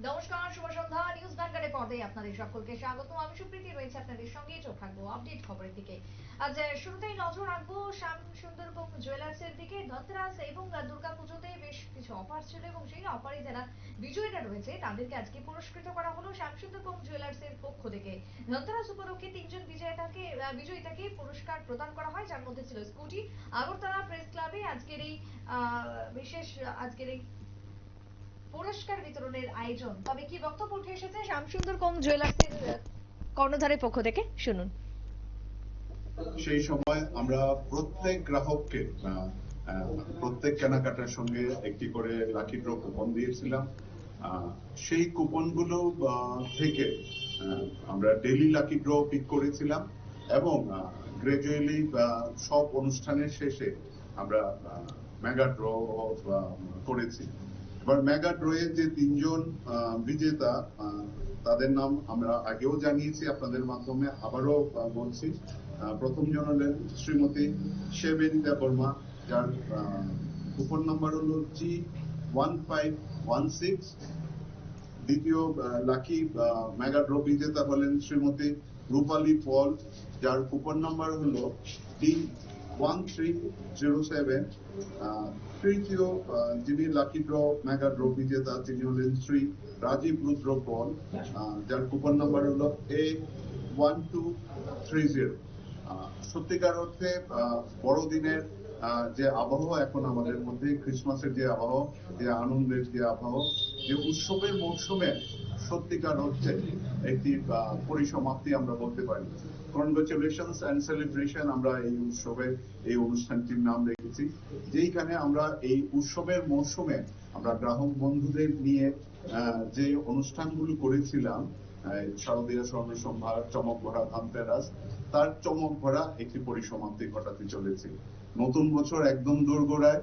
নমস্কার, শুভ সন্ধ্যা। নিউজ ভ্যানগার্ডের পর্দায় আপনাদের সকলকে স্বাগত। আমি সুপ্রীতি রয়েছে আপনাদের সঙ্গে। চোখ রাখবো আপডেট খবরের দিকে। আজ শুরুতেই নজর রাখবো শ্যাম সুন্দর জুয়েলার্সের দিকে। ধনতেরাস এবং দুর্গাপুজোতে বেশ কিছু অফার ছিল এবং সেই অফারে যারা বিজয়ীরা রয়েছে তাদেরকে আজকে পুরস্কৃত করা হলো শ্যাম সুন্দর জুয়েলার্সের পক্ষ থেকে। ধনতেরাস উপলক্ষে তিনজন বিজয়ীতাকে পুরস্কার প্রদান করা হয়, যার মধ্যে ছিল স্কুটি। আগরতলা প্রেস ক্লাবে আজকের এই পুরস্কার বিতরণের আয়োজন। তবে কি বক্তব্য উঠে এসেছে শ্যামসুন্দর জুয়েলার্সের কর্ণধারের পক্ষ থেকে, শুনুন। সেই সময় আমরা প্রত্যেক গ্রাহককে প্রত্যেক কেনাকাটার সঙ্গে একটি করে লাকি ড্র কুপন দিয়েছিলাম। সেই কুপনগুলো থেকে আমরা ডেইলি লাকি ড্র পিক করেছিলাম এবং গ্রাজুয়ালি সব অনুষ্ঠানের শেষে আমরা মেগা ড্র করেছি। এবার মেগা ড্রয়ে যে তিনজন বিজেতা, তাদের নাম আমরা আগেও জানিয়েছি, আপনাদের মাধ্যমে আবারও বলছি। প্রথম জন হলেন শ্রীমতী শেবেনিতা বর্মা, যার কুপন নাম্বার হলো G1516। দ্বিতীয় লাকি মেগা ড্র বিজেতা হলেন শ্রীমতী রূপালী পল, যার কুপন নাম্বার হলো D1307। তৃতীয় যিনি লাকি ড্র মেগা ড্র বিজেতা তিনি হলেন শ্রী রাজীব রুদ্র পল, যার কুপন নাম্বার হলো A1230। সত্যিকার অর্থে বড়দিনের যে আবহাওয়া এখন আমাদের মধ্যে, ক্রিসমাসের যে আবহাওয়া, যে আনন্দের যে আবহাওয়া, যে উৎসবের মৌসুমে সত্যিকার অর্থে একটি পরিসমাপ্তি আমরা বলতে পারি। কনগ্রাচুলেশনস এন্ড সেলিব্রেশন আমরা এই উৎসবের এই অনুষ্ঠানটির নাম রেখেছি, যেইখানে আমরা এই উৎসবের মৌসুমে আমরা গ্রাহক বন্ধুদের নিয়ে যে অনুষ্ঠানগুলো করেছিলাম, শারদীয় স্বর্ণ সম্ভার, চমক ভরা ধনতেরাস, তার চমক ভরা একটি পরিসমাপ্তি ঘটাতে চলেছে। নতুন বছর একদম দোরগোড়ায়।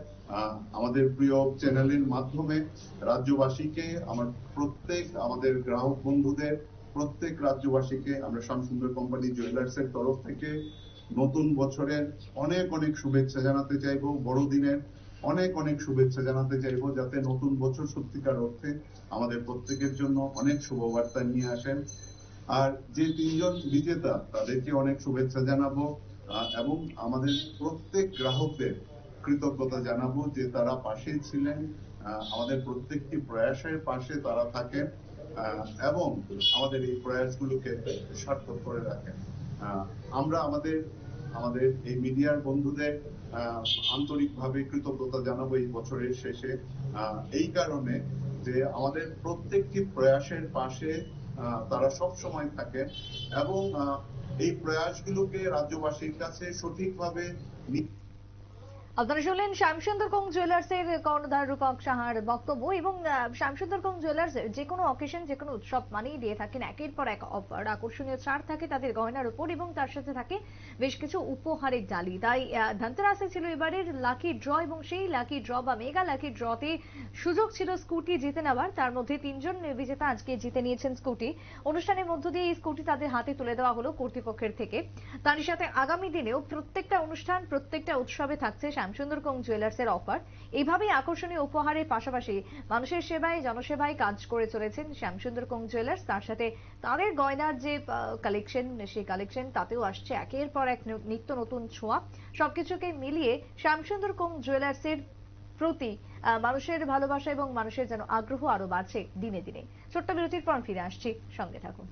আমাদের প্রিয় চ্যানেলের মাধ্যমে রাজ্যবাসীকে, আমাদের গ্রাহক বন্ধুদের, প্রত্যেক রাজ্যবাসীকে আমরা শ্যামসুন্দর কোম্পানি জুয়েলার্সের তরফ থেকে নতুন বছরের অনেক অনেক শুভেচ্ছা জানাতে চাইবো। বড়দিনের অনেক অনেক শুভেচ্ছা জানাতে চাইবো, যাতে নতুন বছর সত্যিকার অর্থে আমাদের প্রত্যেকের জন্য অনেক শুভবার্তা নিয়ে আসেন। আর যে তিনজন বিজেতা তাদেরকে অনেক শুভেচ্ছা জানাবো এবং আমাদের প্রত্যেক গ্রাহকদের কৃতজ্ঞতা জানাবো যে তারা পাশে ছিলেন, আমাদের প্রত্যেকটি প্রয়াসের পাশে তারা থাকেন এবং আমাদের এই প্রয়াসগুলোকে সার্থক করে রাখেন। আমরা আমাদের এই মিডিয়ার বন্ধুদের আন্তরিকভাবে কৃতজ্ঞতা জানাবো এই বছরের শেষে, এই কারণে যে আমাদের প্রত্যেকটি প্রয়াসের পাশে তারা সব সময় থাকে এবং এই প্রয়াসগুলোকে রাজ্যবাসীর কাছে সঠিকভাবে। আপনারা শুনলেন শ্যামসুন্দর জুয়েলার্সের কর্ণধার রূপক সাহার বক্তব্য। এবং শ্যামসুন্দর জুয়েলার্স যে কোনো অকেশন, যে কোনো উৎসব মানেই দিয়ে থাকেন একের পর এক অফার, আকর্ষণীয় ছাড় থাকে তাদের গয়নার উপর এবং তার সাথে থাকে বেশ কিছু উপহারের ডালি। তাই ধনতেরাসে ছিল এবারের লাকি ড্র এবং সেই লাকি ড্র বা মেগা লাকি ড্রতে সুযোগ ছিল স্কুটি জিতে নেওয়ার। তার মধ্যে তিনজন বিজেতা আজকে জিতে নিয়েছেন স্কুটি। অনুষ্ঠানের মধ্য দিয়ে এই স্কুটি তাদের হাতে তুলে দেওয়া হলো কর্তৃপক্ষের থেকে। তার সাথে আগামী দিনেও প্রত্যেকটা অনুষ্ঠান, প্রত্যেকটা উৎসবে থাকছে শ্যামসুন্দর জুয়েলার্সের অফার। এইভাবেই আকর্ষণীয় উপহারের পাশাপাশি মানুষের সেবায়, জনসেবায় কাজ করে চলেছেন শ্যামসুন্দর জুয়েলার্স। তার সাথে তাদের গয়নার যে কালেকশন, সেই কালেকশন তাতেও আসছে একের পর এক নিত্য নতুন ছোঁয়া। সবকিছুকে মিলিয়ে শ্যামসুন্দর জুয়েলার্সের প্রতি মানুষের ভালোবাসা এবং মানুষের যেন আগ্রহ আরো বাড়ছে দিনে দিনে। ছোট্ট বিরতির পর ফিরে আসছি, সঙ্গে থাকুন।